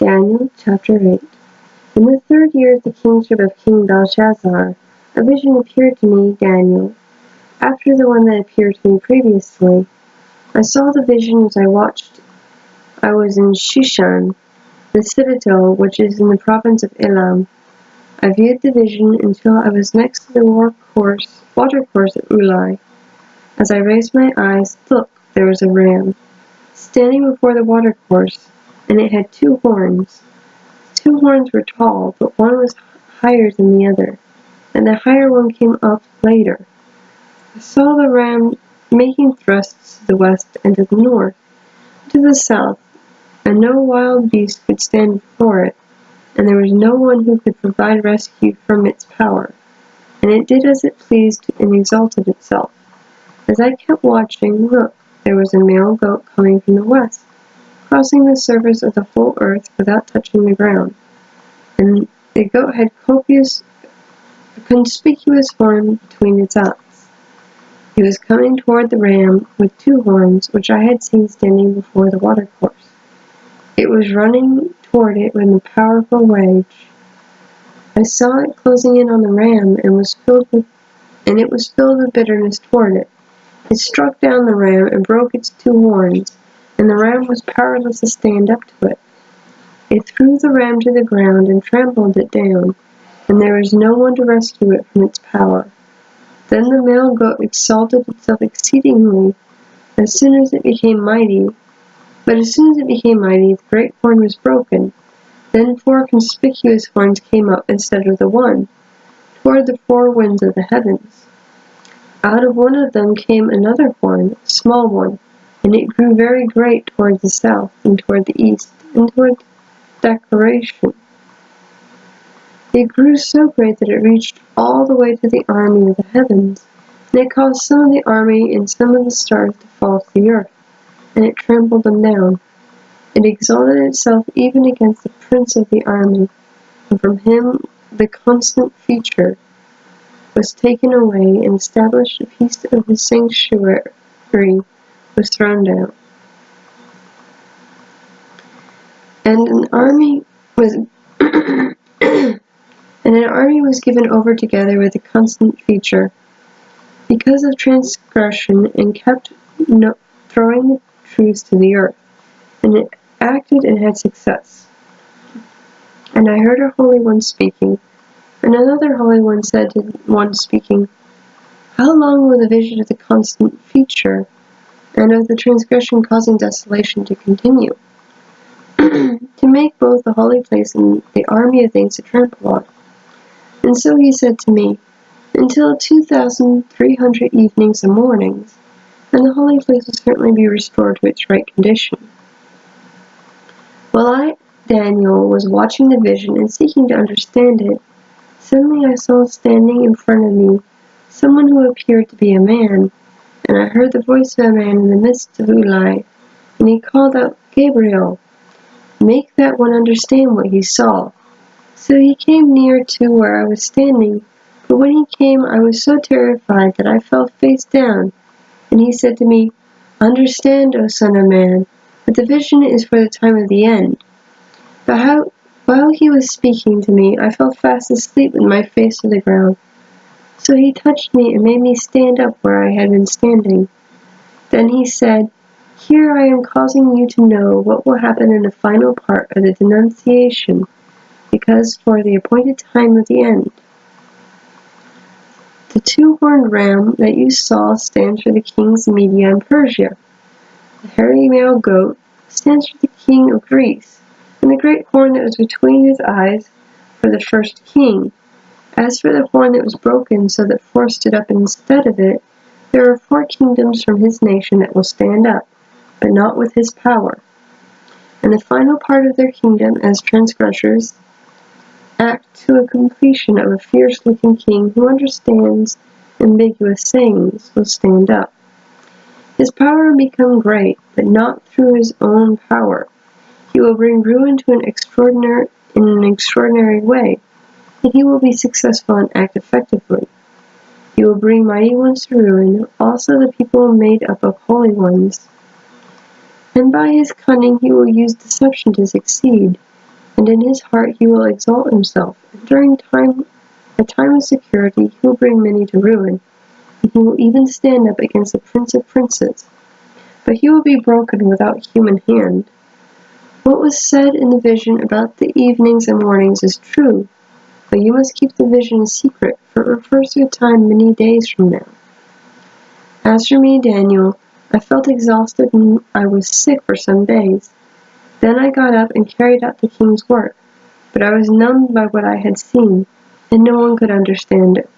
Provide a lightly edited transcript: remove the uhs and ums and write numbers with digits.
Daniel chapter 8. In the 3rd year of the kingship of King Belshazzar, a vision appeared to me, Daniel, after the one that appeared to me previously. I saw the vision as I watched. I was in Shushan, the citadel which is in the province of Elam. I viewed the vision until I was next to the watercourse at Ulai. As I raised my eyes, look, there was a ram, standing before the watercourse, and it had 2 horns. The 2 horns were tall, but one was higher than the other, and the higher one came up later. I saw the ram making thrusts to the west and to the north, and to the south, and no wild beast could stand before it, and there was no one who could provide rescue from its power. And it did as it pleased and exalted itself. As I kept watching, look, there was a male goat coming from the west, crossing the surface of the whole earth without touching the ground. And the goat had a conspicuous horn between its eyes. He was coming toward the ram with 2 horns, which I had seen standing before the watercourse. It was running toward it with a powerful rage. I saw it closing in on the ram, and it was filled with bitterness toward it. It struck down the ram and broke its 2 horns, and the ram was powerless to stand up to it. It threw the ram to the ground and trampled it down, and there was no one to rescue it from its power. Then the male goat exalted itself exceedingly as soon as it became mighty. But as soon as it became mighty, the great horn was broken. Then 4 conspicuous horns came up instead of the one, toward the 4 winds of the heavens. Out of one of them came another horn, a small one, and it grew very great toward the south, and toward the east, and toward decoration. It grew so great that it reached all the way to the army of the heavens, and it caused some of the army and some of the stars to fall to the earth, and it trampled them down. It exalted itself even against the prince of the army, and from him the constant feature was taken away, and established a piece of his sanctuary was thrown down. And an army was given over together with a constant feature, because of transgression, and kept throwing the truth to the earth, and it acted and had success. And I heard a holy one speaking, and another holy one said to one speaking, How long will the vision of the constant feature, and of the transgression causing desolation to continue? To make both the holy place and the army of things to trample on. And so he said to me, Until 2,300 evenings and mornings, and the holy place will certainly be restored to its right condition. While I, Daniel, was watching the vision and seeking to understand it, suddenly I saw standing in front of me someone who appeared to be a man, and I heard the voice of a man in the midst of Ulai, and he called out, Gabriel, make that one understand what he saw. So he came near to where I was standing, but when he came I was so terrified that I fell face down, and he said to me, Understand, O son of man, that the vision is for the time of the end. But while he was speaking to me, I fell fast asleep with my face to the ground. So he touched me and made me stand up where I had been standing. Then he said, Here I am causing you to know what will happen in the final part of the denunciation, because for the appointed time of the end. The 2-horned ram that you saw stands for the kings of Media and Persia. The hairy male goat stands for the king of Greece, and the great horn that was between his eyes for the first king. As for the horn that was broken so that 4 stood up instead of it, there are 4 kingdoms from his nation that will stand up, but not with his power. And the final part of their kingdom, as transgressors, act to a completion of a fierce-looking king who understands ambiguous sayings, will stand up. His power will become great, but not through his own power. He will bring ruin to in an extraordinary way, and he will be successful and act effectively. He will bring mighty ones to ruin, also the people made up of holy ones. And by his cunning he will use deception to succeed. and in his heart he will exalt himself, and during a time of security he will bring many to ruin, and he will even stand up against the Prince of Princes. But he will be broken without human hand. What was said in the vision about the evenings and mornings is true, but you must keep the vision a secret, for it refers to a time many days from now. As for me, Daniel, I felt exhausted and I was sick for some days. Then I got up and carried out the king's work, but I was numbed by what I had seen, and no one could understand it.